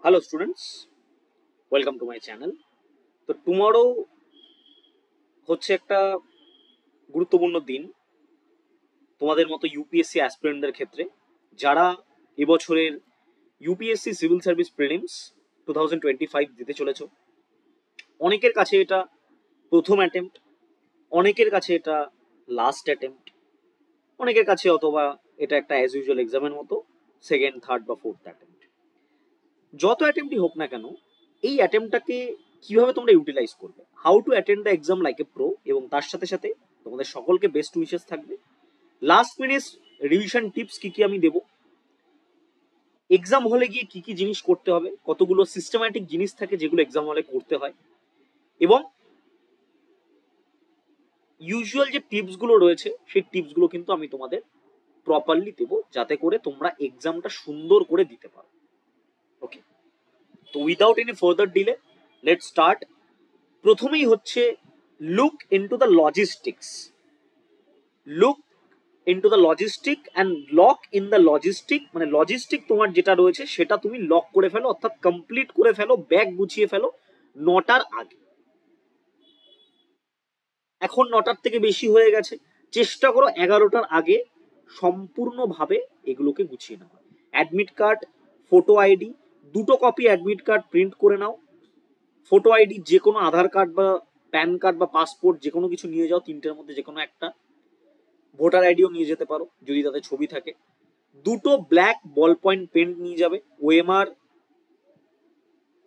Hello students, welcome to my channel. তো tomorrow হচ্ছে একটা গুরুত্বপূর্ণ দিন তোমাদের মতো ইউপিএসসি অ্যাসপিরেন্টদের ক্ষেত্রে, যারা এবছরের ইউপিএসসি সিভিল সার্ভিস প্রিলিমস 2025 দিতে চলেছ। অনেকের কাছে এটা প্রথম অ্যাটেম্প্ট, অনেকের কাছে এটা লাস্ট অ্যাটেম্প্ট, অনেকের কাছে অথবা এটা একটা অ্যাজ ইউজুয়াল এক্সামের মতো সেকেন্ড, থার্ড বা ফোর্থ অ্যাটেম্প্ট। যত অ্যাটেম্প্টই হোক না কেন, এই অ্যাটেম্পটাকে কিভাবে তোমরা ইউটিলাইজ করবে, how to attend the exam like a pro, এবং তার সাথে সাথে তোমাদের সকলকে বেস্ট উইশেস থাকবে। লাস্ট মিনিট রিভিশন টিপস কি কি আমি দেবো, এক্সাম হলে গিয়ে কি কি জিনিস করতে হবে, কতগুলো সিস্টেম্যাটিক জিনিস থাকে যেগুলো এক্সাম হলে করতে হয়, এবং ইউজুয়াল যে টিপসগুলো রয়েছে সেই টিপসগুলো কিন্তু আমি তোমাদের প্রপারলি দেবো, যাতে করে তোমরা এক্সামটা সুন্দর করে দিতে পারো। ওকে, তো without any further delay let's start. প্রথমেই হচ্ছে look into the logistics. Look into the logistic and lock in the logistic, মানে লজিস্টিক তোমার যেটা রয়েছে সেটা তুমি লক করে ফেলো, অর্থাৎ কমপ্লিট করে ফেলো, ব্যাগ গুছিয়ে ফেলো 9টার আগে। এখন 9টার থেকে বেশি হয়ে গেছে, চেষ্টা করো 11টার আগে সম্পূর্ণভাবে এগুলোকে গুছিয়ে নেওয়া। অ্যাডমিট কার্ড, ফটো আইডি, 2টো কপি অ্যাডমিট কার্ড প্রিন্ট করে নাও। ফটো আইডি যে কোনো আধার কার্ড বা প্যান কার্ড বা পাসপোর্ট যে কোনো কিছু নিয়ে যাও, 3টের মধ্যে যে কোনো একটা। ভোটার আইডিও নিয়ে যেতে পারো যদি তাতে ছবি থাকে। 2টো ব্ল্যাক বল পয়েন্ট পেন নিয়ে যাবে ওএমআর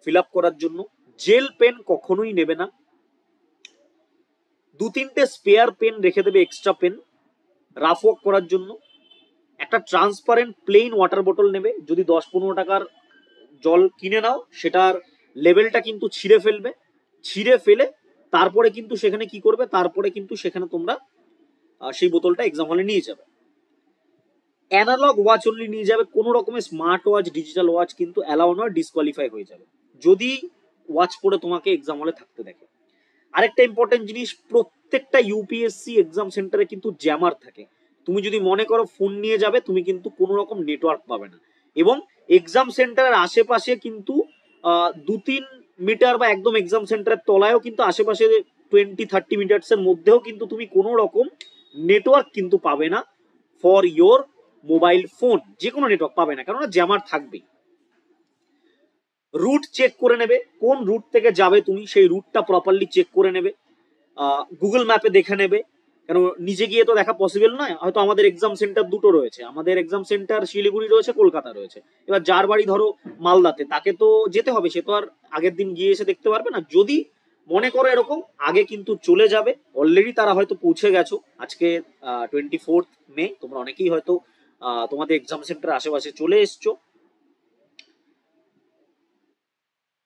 ফিল আপ করার জন্য। জেল পেন কখনোই নেবে না। 2-3টে স্পেয়ার পেন রেখে দেবে, এক্সট্রা পেন রাফ ওয়ার্ক করার জন্য। একটা ট্রান্সপারেন্ট প্লেন ওয়াটার বোতল নেবে, যদি 10-15 টাকার জল কিনে নাও সেটার লেভেলটা কিন্তু ছিঁড়ে ফেলবে, ছিঁড়ে ফেলে তারপরে কিন্তু সেখানে কি করবে, তারপরে কিন্তু সেখানে তোমরা সেই বোতলটা এক্সাম হলে নিয়ে যাবে। অ্যানালগ ওয়াচ অনলি নিয়ে যাবে, কোনো রকমের স্মার্ট ওয়াচ, ডিজিটাল ওয়াচ কিন্তু অ্যালাউ নয়, ডিসকোয়ালিফাই হয়ে যাবে যদি ওয়াচ পরে তোমাকে এক্সাম হলে থাকতে দেখে। আরেকটা ইম্পর্টেন্ট জিনিস, প্রত্যেকটা ইউপিএসসি এক্সাম সেন্টারে কিন্তু জ্যামার থাকে। তুমি যদি মনে করো ফোন নিয়ে যাবে, তুমি কিন্তু কোনো রকম নেটওয়ার্ক পাবে না। এবং এক্সাম সেন্টারের আশেপাশে কিন্তু 2-3 মিটার বা একদম এক্সাম সেন্টারের তলায়ও কিন্তু আশেপাশে 20-30 মিটার্সের মধ্যেও কিন্তু তুমি কোনো রকম নেটওয়ার্ক কিন্তু পাবে না ফর ইয়োর মোবাইল ফোন। যে কোনো নেটওয়ার্ক পাবে না, কেননা জ্যামার থাকবেই। রুট চেক করে নেবে, কোন রুট থেকে যাবে তুমি সেই রুটটা প্রপারলি চেক করে নেবে। গুগল ম্যাপে দেখে নেবে, কেন নিজে গিয়ে তো দেখা পসিবল নয়। হয়তো আমাদের এক্সাম সেন্টার 2টো রয়েছে, আমাদের এক্সাম সেন্টার শিলিগুড়ি রয়েছে, কলকাতা রয়েছে। এবার যার বাড়ি ধরো মালদাতে, তাকে তো যেতে হবে, সে তো আর আগের দিন গিয়ে এসে দেখতে পারবে না। যদি মনে করো এরকম, আগে কিন্তু চলে যাবে, অলরেডি তারা হয়তো পৌঁছে গেছো। আজকে 24 মে, তোমরা অনেকেই হয়তো তোমাদের এক্সাম সেন্টার আশেপাশে চলে এসছো।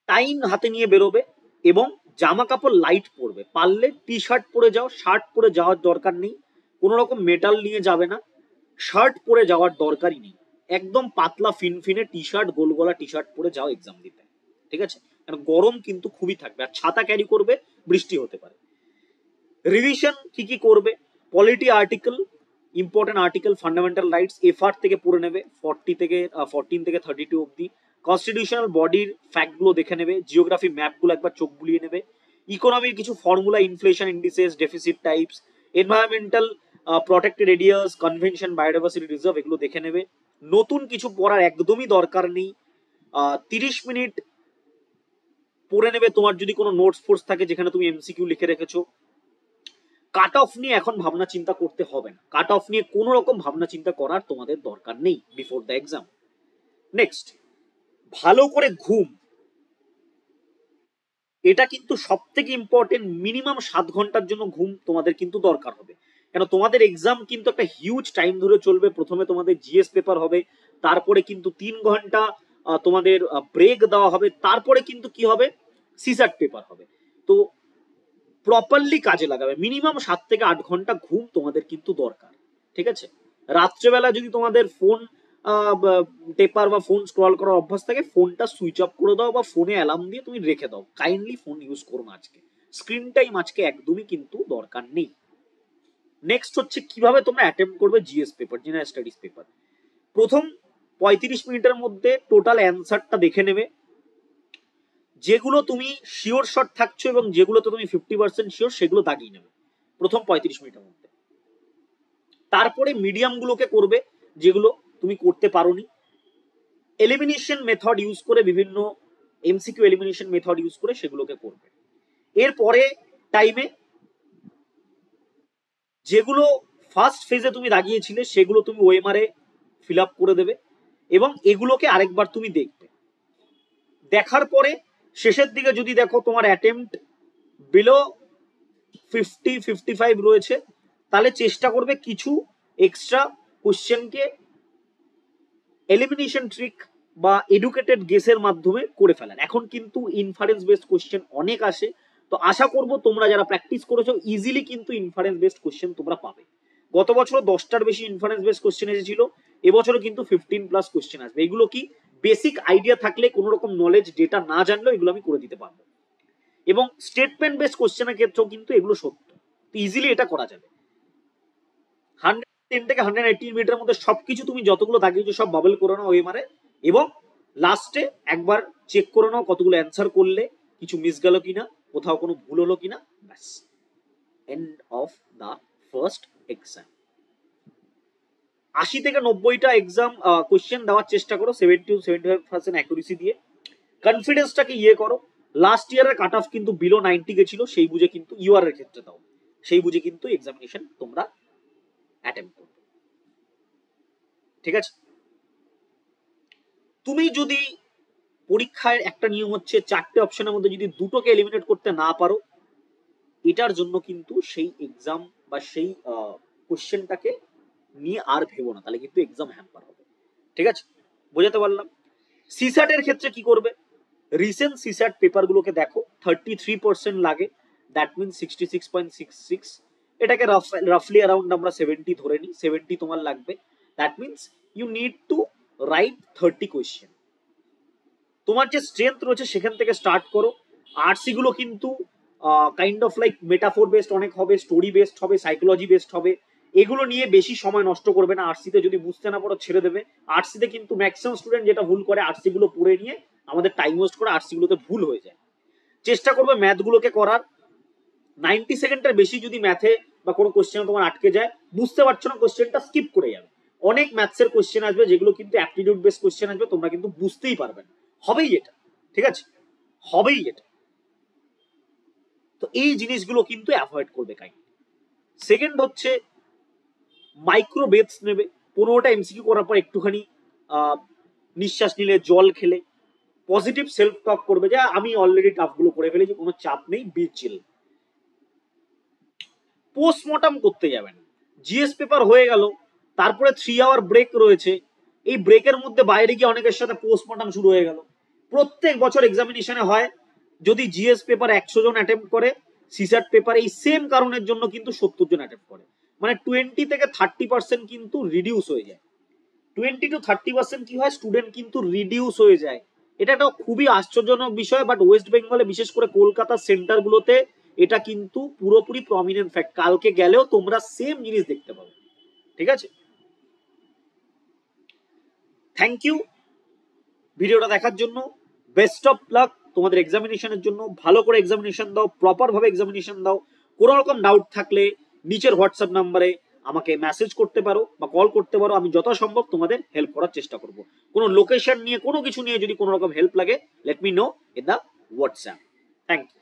টাইম হাতে নিয়ে বেরোবে এবং জামা কাপড় লাইট পরবে, পারলে টি শার্ট পরে যাও, শার্ট পরে যাওয়ার দরকার নেই। কোনো রকম মেটাল নিয়ে যাবে না, শার্ট পরে যাওয়ার দরকারই নেই। একদম পাতলা ফিনফিনে টি শার্ট, গোল গলা টি শার্ট পরে যাও এক্সাম দিতে, ঠিক আছে? কারণ গরম কিন্তু খুবই থাকবে, আর ছাতা ক্যারি করবে, বৃষ্টি হতে পারে। রিভিশন কি কি করবে, polity article, important article, fundamental rights FR থেকে পড়ে নেবে 14 থেকে 32 অব্দি। কনস্টিটিউশনাল বডির ফ্যাক্টগুলো দেখে নেবে, জিওগ্রাফি ম্যাপগুলো একবার চোখ বুলিয়ে নেবে। ইকোনমির কিছু formula, inflation indices, deficit types, environmental protected areas, convention, biodiversity reserve, এগুলো দেখে নেবে। নতুন কিছু পড়ার একদমই দরকার নেই। 30 মিনিট পড়ে নেবে তোমার যদি কোনো নোটস ফোর্স থাকে যেখানে তুমি এমসিকিউ লিখে রেখেছো। কাট অফ নিয়ে এখন ভাবনা চিন্তা করতে হবে না, কাট অফ নিয়ে কোনো রকম ভাবনা চিন্তা করার তোমাদের দরকার নেই বিফোর দ্য এক্সাম। নেক্সট, ভালো করে ঘুম, এটা কিন্তু সব থেকে ইম্পর্টেন্ট। মিনিমাম 7 ঘন্টার জন্য ঘুম তোমাদের কিন্তু দরকার হবে, কেন তোমাদের এক্সাম কিন্তু একটা হিউজ টাইম ধরে চলবে। প্রথমে তোমাদের জিএস পেপার হবে, তারপরে কিন্তু 3 ঘন্টা তোমাদের ব্রেক দেওয়া হবে, তারপরে কিন্তু কি হবে, সিসাট পেপার হবে। তো প্রপারলি কাজে লাগাবে, মিনিমাম 7 থেকে 8 ঘন্টা ঘুম তোমাদের কিন্তু দরকার, ঠিক আছে? রাত্রেবেলা যদি তোমাদের ফোন টেপার বা ফোন স্ক্রল করার অভ্যাস থাকে, ফোনটা সুইচ অফ করে দাও বা ফোনে অ্যালার্ম দিয়ে তুমি রেখে দাও। কাইন্ডলি ফোন ইউজ করো না আজকে, স্ক্রিন টাইম আজকে একদমই কিন্তু দরকার নেই। নেক্সট হচ্ছে কিভাবে তোমরা অ্যাটেম্প করবে GS paper, general studies paper. প্রথম 35 মিনিটের মধ্যে টোটাল অ্যান্সারটা দেখে নেবে, যেগুলো তুমি শিওর শট থাকছো এবং যেগুলোতে তুমি 50% শিওর সেগুলো দাগিয়ে নেবে প্রথম 35 মিনিটের মধ্যে। তারপরে মিডিয়াম গুলোকে করবে যেগুলো তুমি করতে পারোনি। এলিমিনেশন মেথড ইউজ করে, বিভিন্ন এমসিকিউ এলিমিনেশন মেথড ইউজ করে সেগুলোকে করবে। এরপরে টাইমে যেগুলো ফার্স্ট ফেজে তুমি দাগিয়েছিলে সেগুলো তুমি ওএমআর এ ফিল আপ করে দেবে এবং এগুলোকে আরেকবার তুমি দেখবে। দেখার পরে শেষের দিকে যদি দেখো তোমার অ্যাটেম্পট বিলো 50-55 রয়েছে, তাহলে চেষ্টা করবে কিছু এক্সট্রা কোশ্চেনকে এলিমিনেশন ট্রিক বা এডুকেটেড গেসের মাধ্যমে করে ফেলার। এখন কিন্তু ইনফারেন্স বেসড কোশ্চেন অনেক আসে, তো আশা করব তোমরা যারা প্র্যাকটিস করেছো ইজিলি কিন্তু ইনফারেন্স বেসড কোশ্চেন তোমরা পাবে। গত বছর 10টার বেশি ইনফারেন্স বেসড কোশ্চেন এসেছিল, এবছরও কিন্তু 15+ কোশ্চেন আসবে। এগুলো কি বেসিক আইডিয়া থাকলে, কোনো রকম নলেজ ডেটা না জানলেও এগুলো আমি করে দিতে পারবো। এবং স্টেটমেন্ট বেসড কোশ্চেনের ক্ষেত্রেও কিন্তু এগুলো সত্য, ইজিলি এটা করা যাবে। 110 থেকে 180 মিনিটের মধ্যে সবকিছু তুমি যতগুলো দাগিয়েছো সব বাবল করে নাও ওএমআর এ, এবং লাস্টে একবার চেক করে নাও কতগুলো অ্যান্সার করলে, কিছু মিস গেল কিনা, কোথাও কোনো ভুল হলো কিনা, ব্যাস end of the first exam. 80 থেকে 90টা এক্সাম কোশ্চেন দেওয়ার চেষ্টা করো 70-75% অ্যাকুরেসি দিয়ে। কনফিডেন্সটাকে করো। লাস্ট ইয়ারের কাট অফ কিন্তু বিলো 90 গেছিল, সেই বুঝে কিন্তু ইউআর এর ক্ষেত্রে দাও, সেই বুঝে কিন্তু এক্সামিনেশন তোমরা অ্যাটেম্প করবে। ঠিক আছে? তুমি যদি পরীক্ষায় একটা নিয়ম হচ্ছে 4টে অপশনের মধ্যে যদি দুটোকে এলিমিনেট করতে না পারো, এটার জন্য কিন্তু সেই এক্সাম বা সেই কোশ্চেনটাকে নিয়ে আর ভেবো না, তাহলে কিন্তু এক্সাম হ্যাম্পার হবে। ঠিক আছে? বোঝাতে পারলাম? সিস্যাট এর ক্ষেত্রে কি করবে? রিসেন্ট সিস্যাট পেপার গুলোকে দেখো, 33% লাগে, দ্যাট মিনস 66.66। এটাকে রাফলি অ্যারাউন্ড আমরা 70 ধরে নিই, 70 তোমার লাগবে। That means you need to write 30 question. তোমার যে স্ট্রেংথ রয়েছে সেখান থেকে স্টার্ট করো। আরসি গুলো কিন্তু kind of like metaphor based অনেক হবে, স্টোরি বেসড হবে, সাইকোলজি বেসড হবে। এগুলো নিয়ে বেশি সময় নষ্ট করবে না। আরসিতে যদি বুঝতে না পারো ছেড়ে দেবে। আরসিতে কিন্তু ম্যাক্সিমাম স্টুডেন্ট যেটা ভুল করে, আরসি গুলো পড়ে নিয়ে আমাদের টাইম ওয়েস্ট করে আরসি গুলোতে ভুল হয়ে যায়। চেষ্টা করবে ম্যাথ গুলোকে করার। 90 সেকেন্ডের বেশি যদি ম্যাথে বা কোনো কোশ্চেন তোমার আটকে যায়, বুঝতে পারছো না, কোশ্চেনটা স্কিপ করে যাবে। অনেক ম্যাথসের কোশ্চেন আসবে যেগুলো কিন্তু অ্যাপটিটিউড বেসড কোশ্চেন আসবে, তোমরা কিন্তু বুঝতেই পারবে না। হবেই এটা, ঠিক আছে? হবেই এটা। তো এই জিনিসগুলো কিন্তু অ্যাভয়েড করবে কাইন্ড। সেকেন্ড হচ্ছে মাইক্রো ব্রেথস নেবে। 15টা এমসিকিউ করার পর একটুখানি নিঃশ্বাস নিলে, জল খেলে, পজিটিভ সেলফ টক করবে যে আমি অলরেডি টাফগুলো করে ফেলেছি, কোনো চাপ নেই, বি চিল। পোস্টমর্টম করতে যাবেন। জিএস পেপার হয়ে গেল, তারপরে 3 আওয়ার ব্রেক রয়েছে, এই ব্রেকের মধ্যে বাইরে গিয়ে অনেকের সাথে পোস্টমর্টম শুরু হয়ে গেল। প্রত্যেক বছর এক্সামিনেশনে হয়, যদি জিএস পেপার 100 জন অ্যাটেম্প করে, সিস্যাট পেপার এই সেম কারণের জন্য কিন্তু 70 জন অ্যাটেম্প করে। মানে 20 থেকে 30% কিন্তু রিডিউস হয়ে যায়। 20-30% কি হয়, স্টুডেন্ট কিন্তু রিডিউস হয়ে যায়। এটা একটা খুবই আশ্চর্যজনক বিষয়, বাট ওয়েস্ট বেঙ্গলে বিশেষ করে কলকাতা সেন্টার গুলোতে এটা কিন্তু পুরোপুরি প্রমিনেন্ট ফ্যাক্ট। কালকে গেলেও তোমরা সেম জিনিস দেখতে পাবে। ঠিক আছে? থ্যাংক ইউ ভিডিওটা দেখার জন্য। বেস্ট অফ লাক তোমাদের এক্সামিনেশনের জন্য। ভালো করে এক্সামিনেশন দাও, প্রপার ভাবে এক্সামিনেশন দাও। কোনো রকম ডাউট থাকলে নিচের হোয়াটসঅ্যাপ নাম্বারে আমাকে মেসেজ করতে পারো বা কল করতে পারো, আমি যথাসম্ভব তোমাদের হেল্প করার চেষ্টা করব। কোনো লোকেশন নিয়ে, কোনো কিছু নিয়ে যদি কোনো রকম হেল্প লাগে, let me know in the WhatsApp. Thank you.